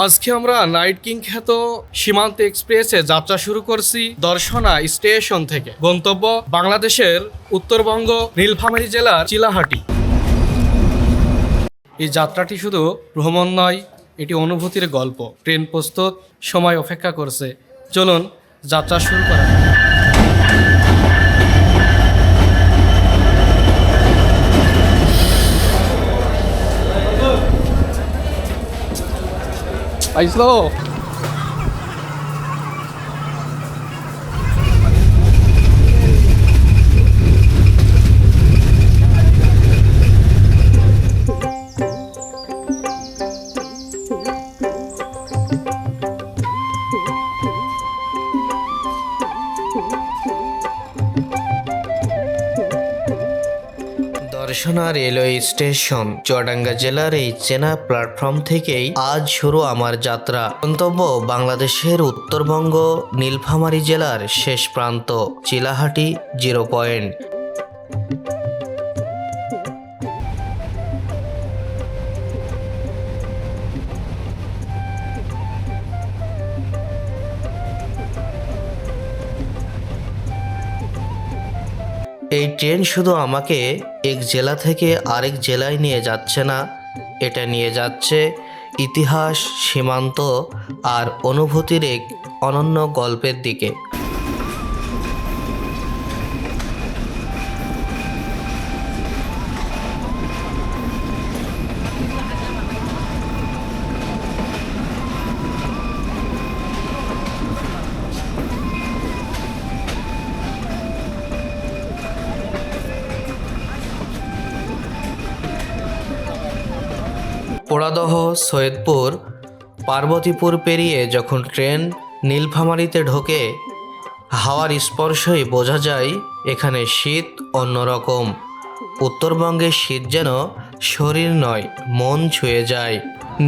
আজকে আমরা night king খ্যাত সীমান্ত এক্সপ্রেসে যাত্রা শুরু করছি দর্শনা স্টেশন থেকে। গন্তব্য বাংলাদেশের উত্তরবঙ্গ নীলফামারী জেলার চিলাহাটি। এই যাত্রাটি শুধু ভ্রমণ নয়, এটি অনুভূতির গল্প। ট্রেন প্রস্তুত, সময় অপেক্ষা করছে। চলুন যাত্রা শুরু করা যাক। আইসলো দর্শনা রেলওয়ে স্টেশন চুয়াডাঙ্গা জেলার এই চেনা প্ল্যাটফর্ম থেকেই আজ শুরু আমার যাত্রা। গন্তব্য বাংলাদেশের উত্তরবঙ্গ নীলফামারী জেলার শেষ প্রান্ত চিলাহাটি 0 পয়েন্ট। এই ট্রেন শুধু আমাকে এক জেলা থেকে আরেক জেলায় নিয়ে যাচ্ছে না, এটা নিয়ে যাচ্ছে ইতিহাস, সীমান্ত আর অনুভূতির এক অনন্য গল্পের দিকে। পোড়াদহ, সৈয়দপুর, পার্বতীপুর পেরিয়ে যখন ট্রেন নীলফামারীতে ঢোকে, হাওয়ার স্পর্শই বোঝা যায় এখানে শীত অন্যরকম। উত্তরবঙ্গের শীত যেন শরীর নয়, মন ছুঁয়ে যায়।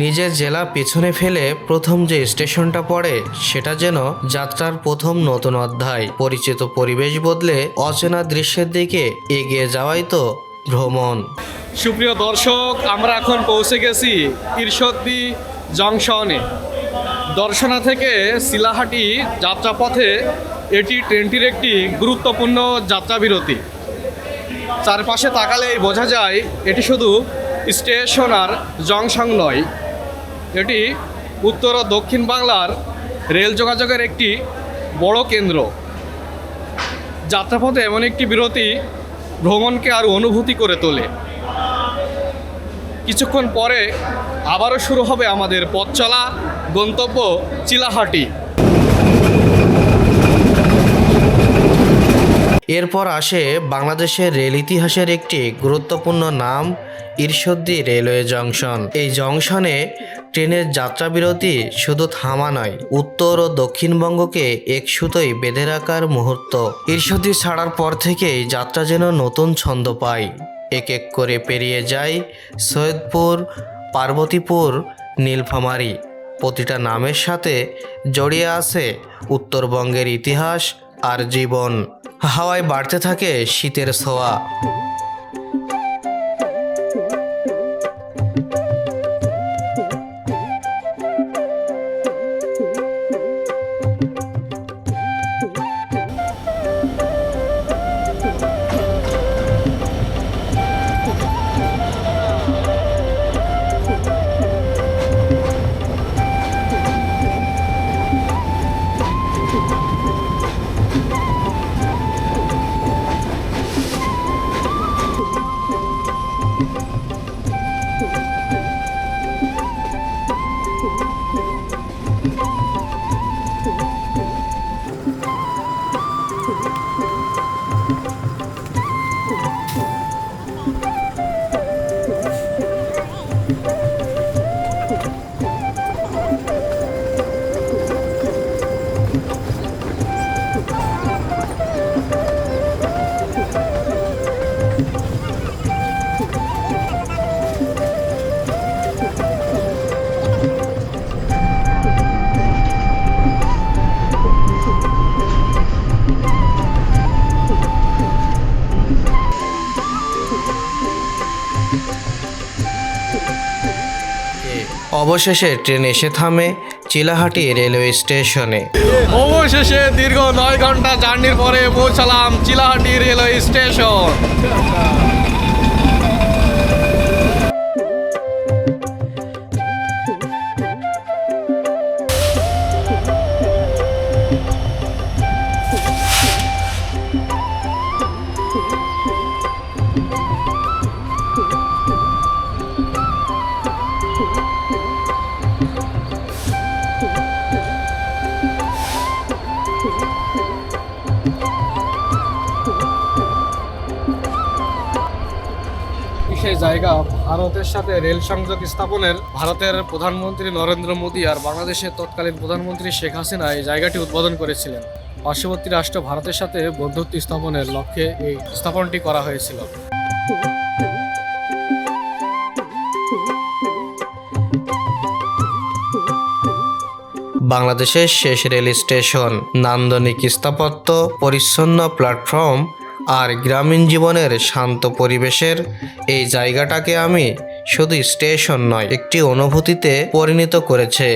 নিজের জেলা পেছনে ফেলে প্রথম যে স্টেশনটা পড়ে, সেটা যেন যাত্রার প্রথম নতুন অধ্যায়। পরিচিত পরিবেশ বদলে অচেনা দৃশ্যের দিকে এগিয়ে যাওয়াই তো ভ্রমণ। সুপ্রিয় দর্শক, আমরা এখন পৌঁছে গেছি ঈশ্বরদী জংশনে। দর্শনা থেকে চিলাহাটি যাত্রাপথে এটি ট্রেনটির একটি গুরুত্বপূর্ণ যাত্রা বিরতি। চারপাশে তাকালেই বোঝা যায় এটি শুধু স্টেশন আর জংশন নয়, এটি উত্তর ও দক্ষিণ বাংলার রেল যোগাযোগের একটি বড় কেন্দ্র। যাত্রাপথে এমন একটি বিরতি ভ্রমণকে আরও অনুভূতি করে তোলে। কিছুক্ষণ পরে আবারও শুরু হবে আমাদের পথ চলা। গন্তব্য চিলাহাটি। এরপর আসে বাংলাদেশের রেল ইতিহাসের একটি গুরুত্বপূর্ণ নাম, ঈশ্বরদী রেলওয়ে জংশন। এই জংশনে ট্রেনের যাত্রাবিরতি শুধু থামা নয়, উত্তর ও দক্ষিণবঙ্গকে এক সুতোয় বেঁধে রাখার মুহূর্ত। ঈশ্বরদী ছাড়ার পর থেকেই যাত্রা যেন নতুন ছন্দ পায়। এক এক করে পেরিয়ে যায় সৈয়দপুর, পার্বতীপুর, নীলফামারী। প্রতিটা নামের সাথে জড়িয়ে আছে উত্তরবঙ্গের ইতিহাস আর জীবন। হাওয়ায় বাড়তে থাকে শীতের ছোঁয়া। অবশেষে ট্রেন এসে থামে চিলাহাটি রেলওয়ে স্টেশনে। অবশেষে দীর্ঘ 9 ঘন্টা জার্নির পরে পৌঁছালাম চিলাহাটি রেলওয়ে স্টেশন। সেই জায়গা ভারতের সাথে রেল সংযোগ স্থাপনের ভারতের প্রধানমন্ত্রী নরেন্দ্র মোদী আর বাংলাদেশের তৎকালীন প্রধানমন্ত্রী শেখ হাসিনা এই জায়গাটি উদ্বোধন করেছিলেন। পার্শ্ববর্তী রাষ্ট্র ভারতের সাথে বন্ধুত্ব স্থাপনের লক্ষ্যে এই স্থাপনটি করা হয়েছিল। বাংলাদেশের শেষ রেল স্টেশন, নান্দনিক স্থাপত্য, পরিচ্ছন্ন প্ল্যাটফর্ম আর গ্রামীণ জীবনের শান্ত পরিবেশের এই জায়গাটাকে আমি শুধু স্টেশন নয়, একটি অনুভূতিতে পরিণত করেছে।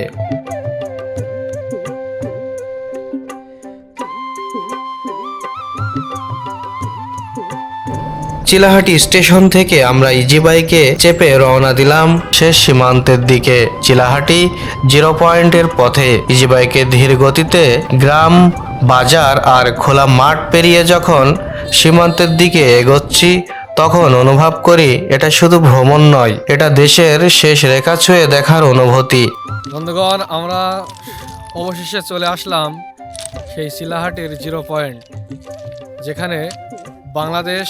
চিলাহাটি স্টেশন থেকে আমরা ইজি বাইকে চেপে রওনা দিলাম শেষ সীমান্তের দিকে। চিলাহাটি 0 পয়েন্টের পথে ইজি বাইকে ধীর গতিতে গ্রাম, বাজার আর খোলা মাঠ পেরিয়ে যখন সীমান্তের দিকে এগোচ্ছি, তখন অনুভব করি এটা শুধু ভ্রমণ নয়, এটা দেশের শেষ রেখা ছুঁয়ে দেখার অনুভূতি। বন্ধুগণ, আমরা অবশেষে চলে আসলাম সেই চিলাহাটির 0 পয়েন্ট, যেখানে বাংলাদেশ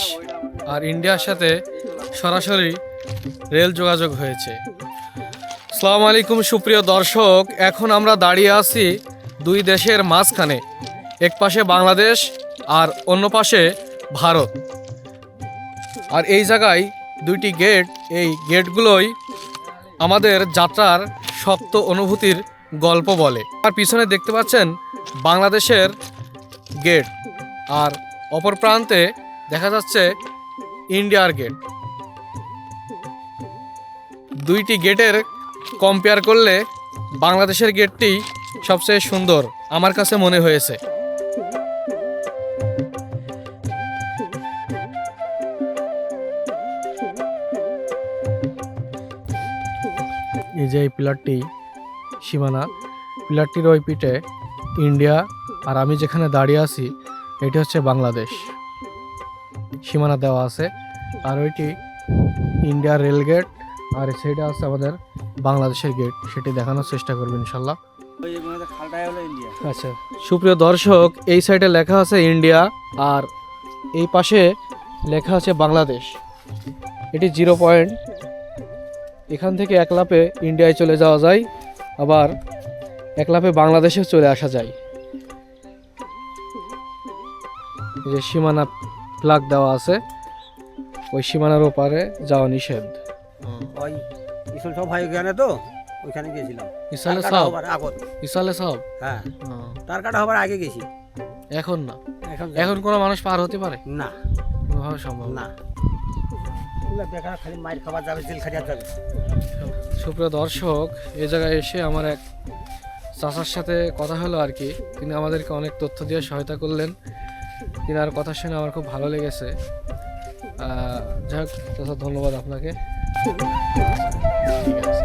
আর ইন্ডিয়ার সাথে সরাসরি রেল যোগাযোগ হয়েছে। আসসালামু আলাইকুম সুপ্রিয় দর্শক, এখন আমরা দাঁড়িয়ে আছি দুই দেশের মাঝখানে। এক পাশে বাংলাদেশ আর অন্য পাশে ভারত। আর এই জায়গায় দুইটি গেট, এই গেটগুলোই আমাদের যাত্রার শক্ত অনুভূতির গল্প বলে। আর পিছনে দেখতে পাচ্ছেন বাংলাদেশের গেট, আর অপর প্রান্তে দেখা যাচ্ছে ইন্ডিয়ার গেট। দুইটি গেটের কম্পেয়ার করলে বাংলাদেশের গেটটি সবচেয়ে সুন্দর আমার কাছে মনে হয়েছে। এই যে এই পিলারটি সীমানা, পিলারটির ওই পিঠে ইন্ডিয়া, আর আমি যেখানে দাঁড়িয়ে আছি এটি হচ্ছে বাংলাদেশ। সীমানা দেওয়া আছে, আর ওইটি ইন্ডিয়ার রেল গেট, আর এই সাইডে আছে আমাদের বাংলাদেশের গেট। সেটি দেখানোর চেষ্টা করবো ইনশাল্লাহ। আচ্ছা সুপ্রিয় দর্শক, এই সাইডে লেখা আছে ইন্ডিয়া আর এই পাশে লেখা আছে বাংলাদেশ। এটি 0 পয়েন্ট। এখান থেকে এক লাফে ইন্ডিয়ায় চলে যাওয়া যায়, আবার এক লাফে বাংলাদেশে চলে আসা যায়। এই যে সীমানা ফ্ল্যাগ দেওয়া আছে, ওই সীমানার ওপারে যাওয়া নিষেধ। ওই ইসল সব ভাই ওখানে তো ওইখানে গেছিলাম। ইসালে তার সব কাটা হবার আগত। ইসালে সব হ্যাঁ, তার কাটা হবার আগে গেছি। এখন না, এখন এখন কোনো মানুষ পার হতে পারে না, কোনোভাবে সম্ভব না। না এগুলা দেখা খালি মাইর খাবার যাবে, জেল খাটিয়া যাবে। সুপ্রিয় দর্শক, এই জায়গায় এসে আমার এক চাচার সাথে কথা হলো আর কি। তিনি আমাদেরকে অনেক তথ্য দিয়ে সহায়তা করলেন। তিনার কথা শুনে আমার খুব ভালো লেগেছে। যাই হোক চাচা, ধন্যবাদ আপনাকে। ঠিক আছে।